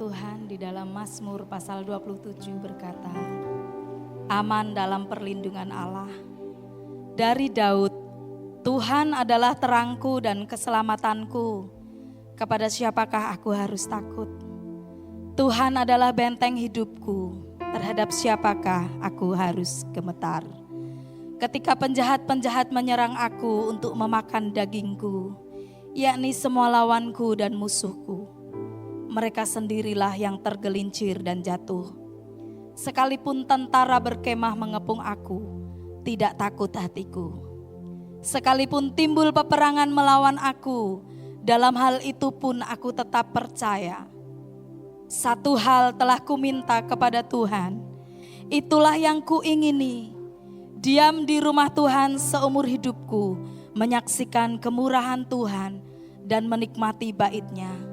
Tuhan di dalam Mazmur pasal 27 berkata, aman dalam perlindungan Allah. Dari Daud, Tuhan adalah terangku dan keselamatanku. Kepada siapakah aku harus takut? Tuhan adalah benteng hidupku. Terhadap siapakah aku harus gemetar? Ketika penjahat-penjahat menyerang aku untuk memakan dagingku, yakni semua lawanku dan musuhku, mereka sendirilah yang tergelincir dan jatuh. Sekalipun tentara berkemah mengepung aku, tidak takut hatiku. Sekalipun timbul peperangan melawan aku, dalam hal itu pun aku tetap percaya. Satu hal telah kuminta kepada Tuhan, itulah yang kuingini, diam di rumah Tuhan seumur hidupku, menyaksikan kemurahan Tuhan dan menikmati bait-Nya.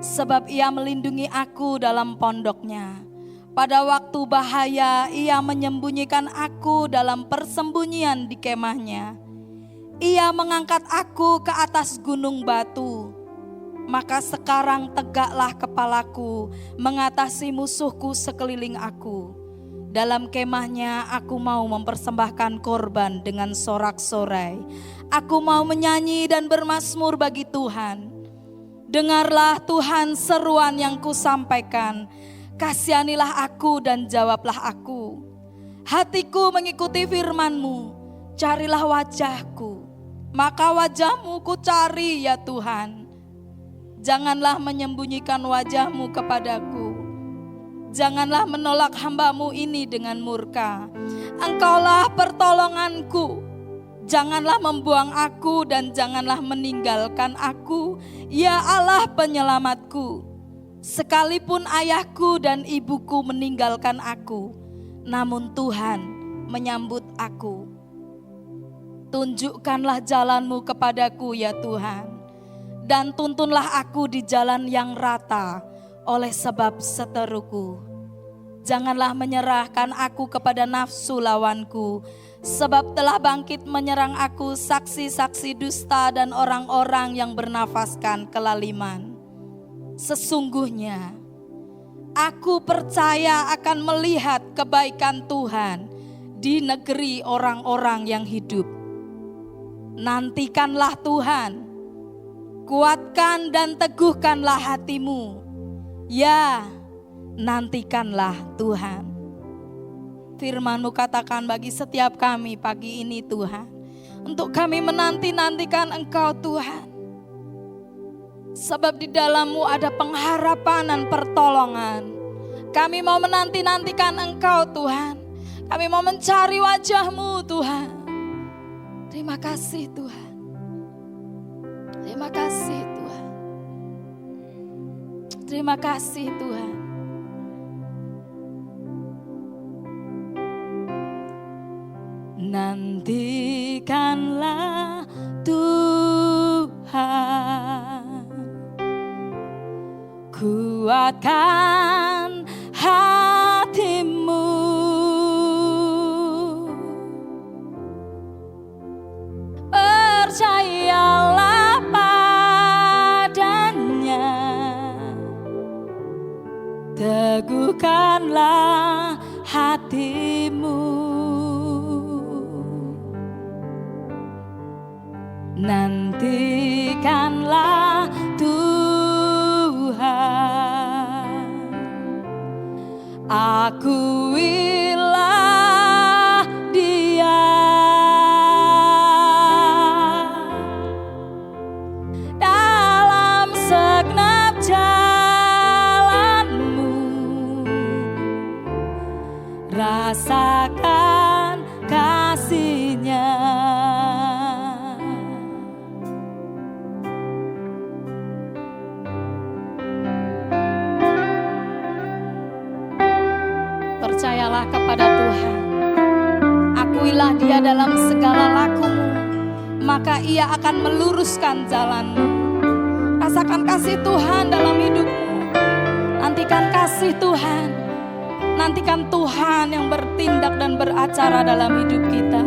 Sebab Ia melindungi aku dalam pondok-Nya. Pada waktu bahaya Ia menyembunyikan aku dalam persembunyian di kemah-Nya. Ia mengangkat aku ke atas gunung batu. Maka sekarang tegaklah kepalaku mengatasi musuhku sekeliling aku. Dalam kemah-Nya aku mau mempersembahkan korban dengan sorak-sorai. Aku mau menyanyi dan bermazmur bagi Tuhan. Dengarlah Tuhan seruan yang kusampaikan. Kasihanilah aku dan jawablah aku. Hatiku mengikuti firman-Mu. Carilah wajah-Ku. Maka wajah-Mu ku cari ya Tuhan. Janganlah menyembunyikan wajah-Mu kepadaku. Janganlah menolak hamba-Mu ini dengan murka. Engkaulah pertolonganku. Janganlah membuang aku dan janganlah meninggalkan aku, ya Allah penyelamatku. Sekalipun ayahku dan ibuku meninggalkan aku, namun Tuhan menyambut aku. Tunjukkanlah jalan-Mu kepadaku ya Tuhan, dan tuntunlah aku di jalan yang rata oleh sebab seteruku. Janganlah menyerahkan aku kepada nafsu lawanku, sebab telah bangkit menyerang aku saksi-saksi dusta dan orang-orang yang bernafaskan kelaliman. Sesungguhnya aku percaya akan melihat kebaikan Tuhan di negeri orang-orang yang hidup. Nantikanlah Tuhan, kuatkan dan teguhkanlah hatimu. Ya, nantikanlah Tuhan. Firman-Mu katakan bagi setiap kami pagi ini Tuhan, untuk kami menanti-nantikan Engkau Tuhan. Sebab di dalam-Mu ada pengharapan dan pertolongan. Kami mau menanti-nantikan Engkau Tuhan. Kami mau mencari wajah-Mu Tuhan. Terima kasih Tuhan. Terima kasih Tuhan. Terima kasih Tuhan. Nantikanlah Tuhan, kuatkan hatimu, percayalah padanya, teguhkanlah hatimu. Nantikanlah Tuhan, akuilah Dia dalam segenap jalanmu, rasakan kasih-Nya. Percayalah kepada Tuhan, akuilah Dia dalam segala lakumu, maka Ia akan meluruskan jalanmu. Rasakan kasih Tuhan dalam hidupmu. Nantikan kasih Tuhan. Nantikan Tuhan yang bertindak dan beracara dalam hidup kita.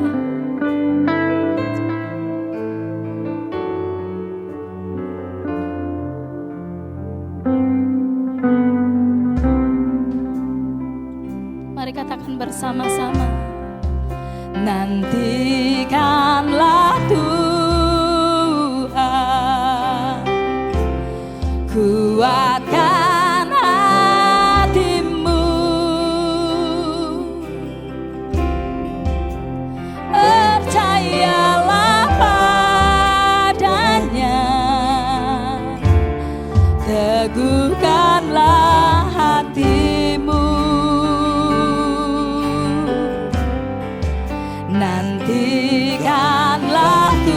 katakan bersama-sama. Nantikanlah Tuhan, kuatkan hatimu, percayalah padanya, teguhkanlah hatimu. Nantikanlah Tuhan,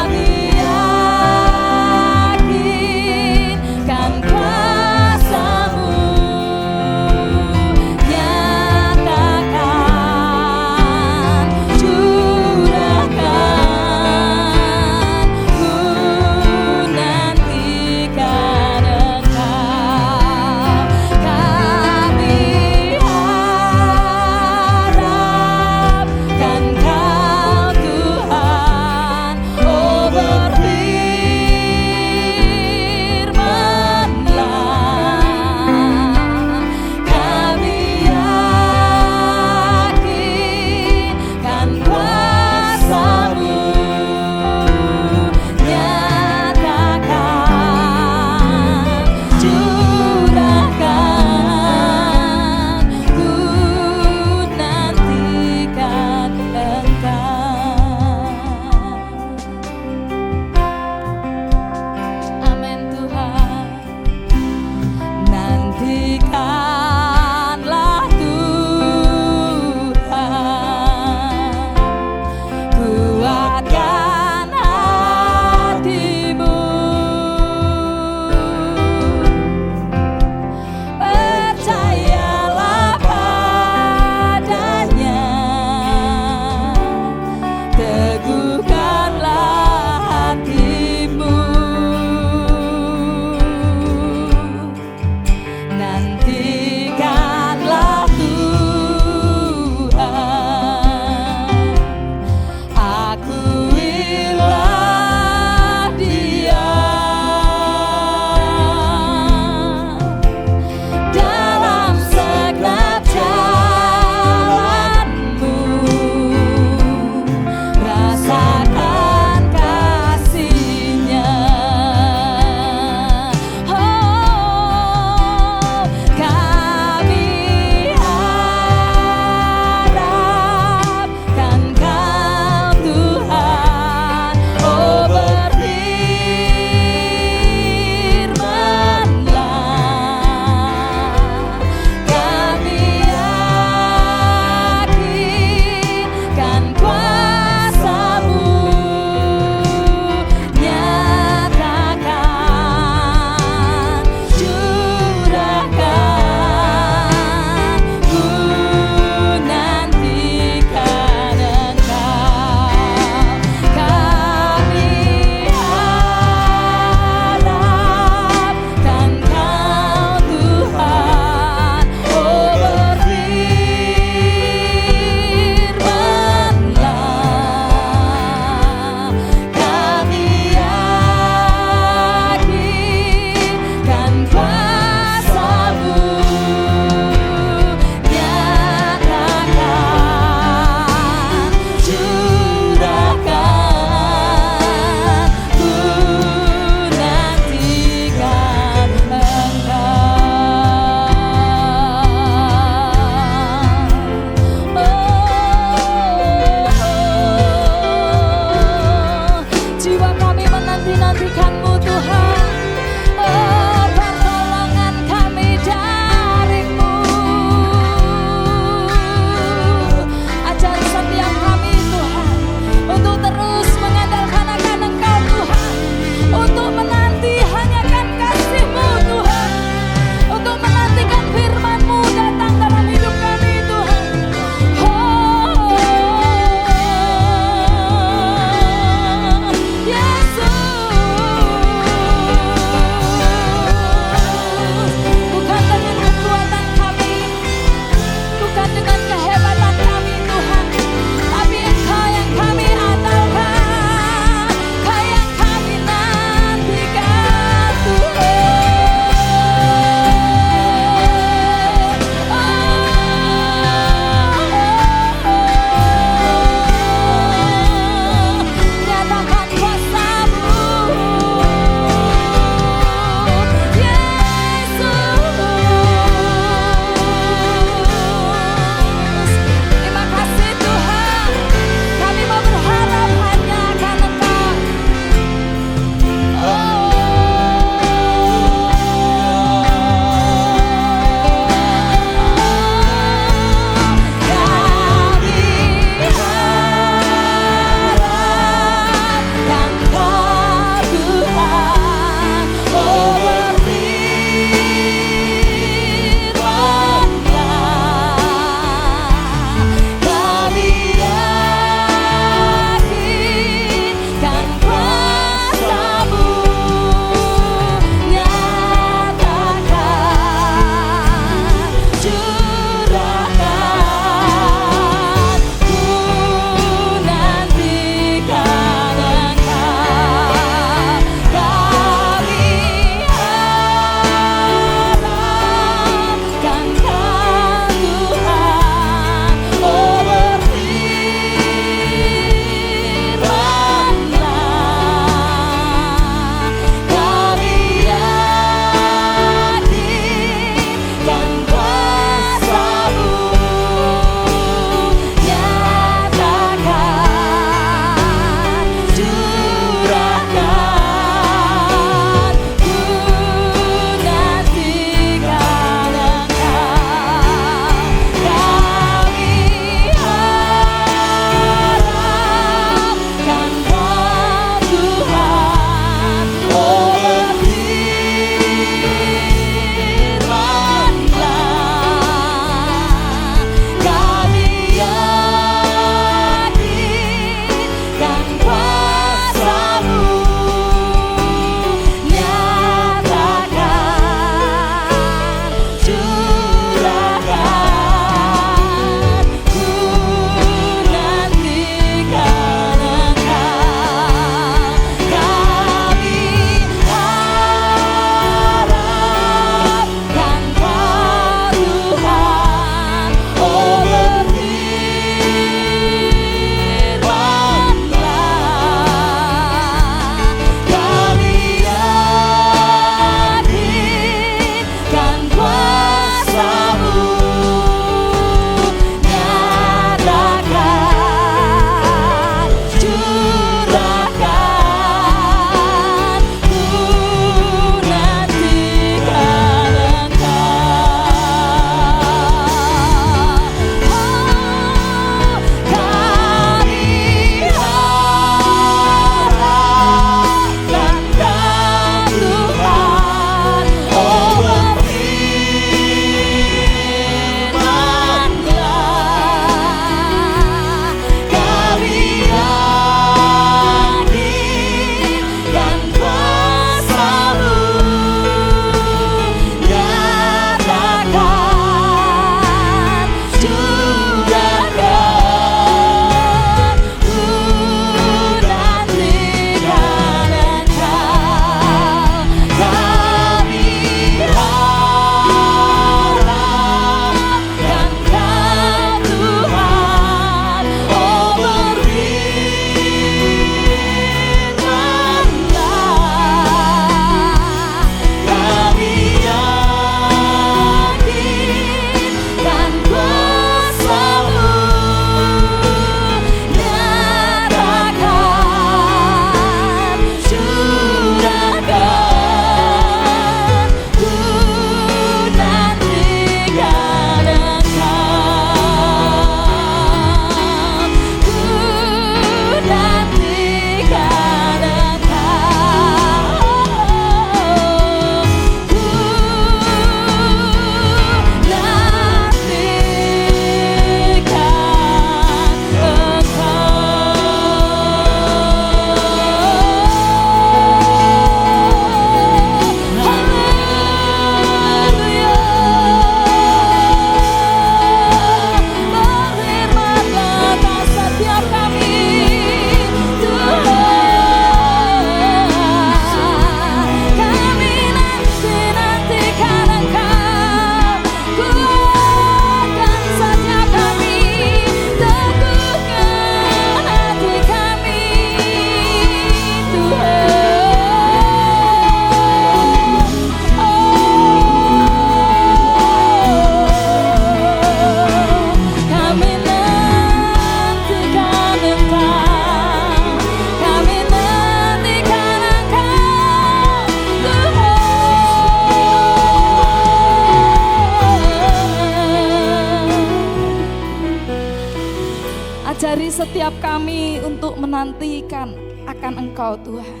mengajari setiap kami untuk menantikan akan Engkau Tuhan.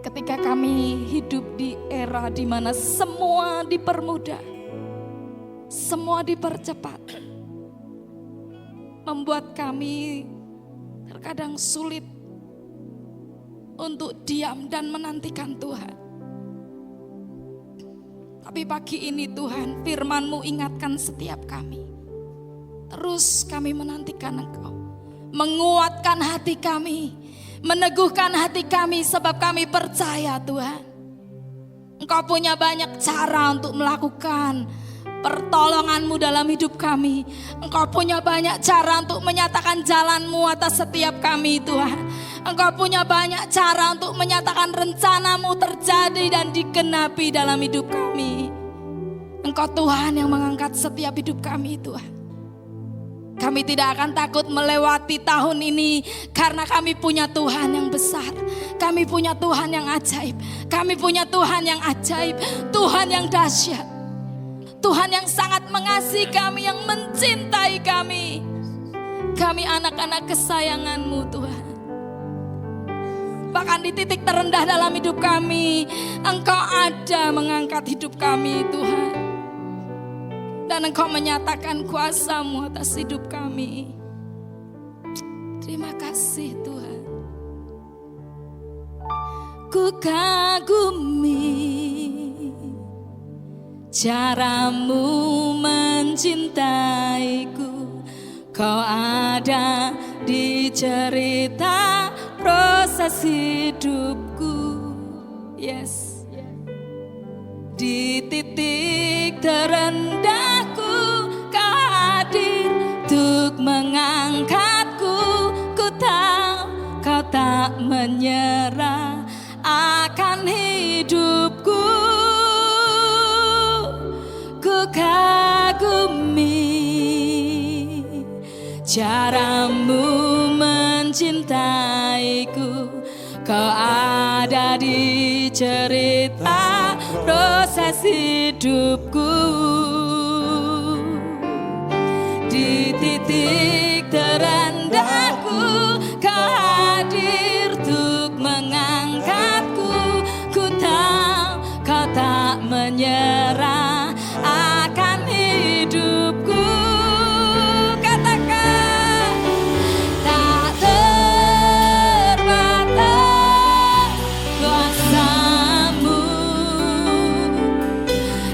Ketika kami hidup di era di mana semua dipermudah, semua dipercepat, membuat kami terkadang sulit untuk diam dan menantikan Tuhan. Tapi pagi ini Tuhan, firman-Mu ingatkan setiap kami. Terus kami menantikan Engkau, menguatkan hati kami, meneguhkan hati kami, sebab kami percaya Tuhan, Engkau punya banyak cara untuk melakukan pertolongan-Mu dalam hidup kami. Engkau punya banyak cara untuk menyatakan jalan-Mu atas setiap kami Tuhan. Engkau punya banyak cara untuk menyatakan rencana-Mu terjadi dan digenapi dalam hidup kami. Engkau Tuhan yang mengangkat setiap hidup kami Tuhan. Kami tidak akan takut melewati tahun ini karena kami punya Tuhan yang besar. Kami punya Tuhan yang ajaib. Kami punya Tuhan yang ajaib. Tuhan yang dahsyat. Tuhan yang sangat mengasihi kami, yang mencintai kami. Kami anak-anak kesayangan-Mu Tuhan. Bahkan di titik terendah dalam hidup kami, Engkau ada mengangkat hidup kami Tuhan. Dan Engkau menyatakan kuasa-Mu atas hidup kami. Terima kasih Tuhan. Ku kagumi cara-Mu mencintaiku. Kau ada di cerita proses hidupku. Yes. Di titik terendahku Kau hadir untuk mengangkatku. Ku tahu Kau tak menyerah akan hidupku. Ku kagumi cara-Mu mencintaiku. Kau ada di cerita proses hidupku. Di titik terendahku Kau hadir untuk mengangkatku. Ku tahu Kau tak menyerah akan hidupku. Katakan, tak terbatas kuasa-Mu,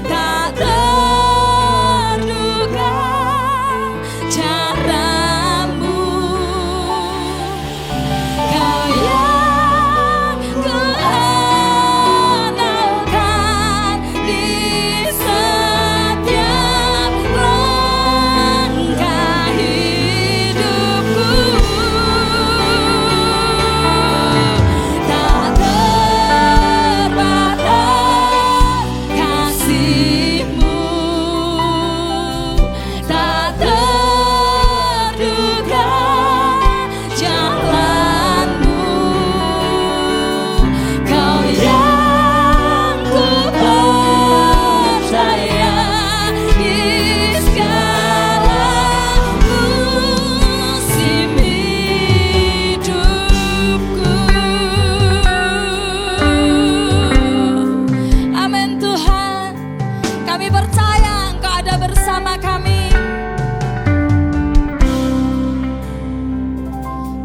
tak terduga cara-Mu. Kau yang kuandalkan di setiap langkah hidupku. Tak terbatas kasih-Mu, tak terduga jalan-Mu. Kau yang ku percaya di segala musim hidupku. Amin Tuhan, kami percaya Engkau ada bersama kami.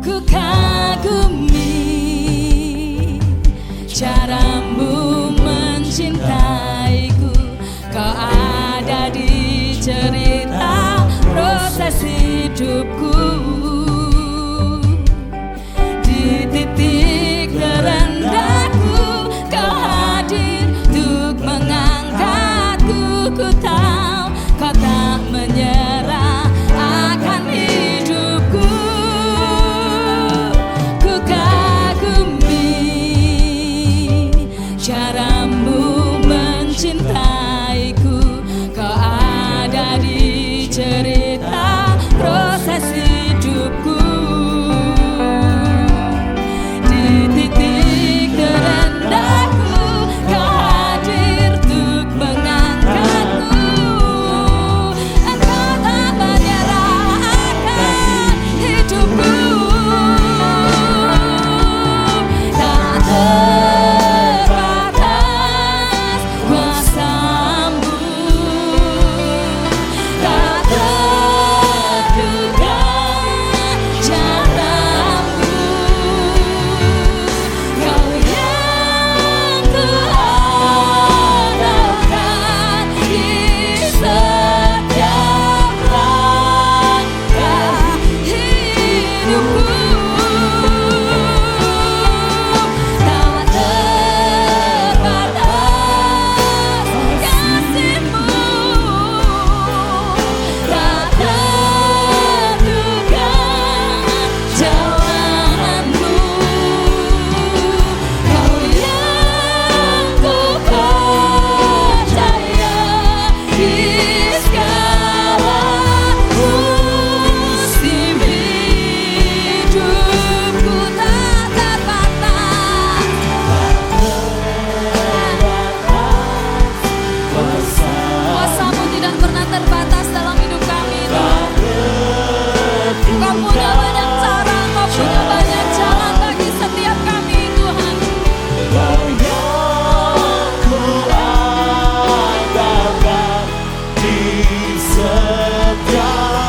Ku kagumi cara-Mu mencintaiku. Kau ada di cerita proses hidupku. Di titik terendahku Kau hadir untuk mengangkatku. Ku tahu Kau tak menyerah akan hidupku. Ku kagumi cara-Mu mencintaiku. Kau ada di cerita proses hidupku. Di titik terendahku Kau hadir untuk mengangkatku. Engkau setia.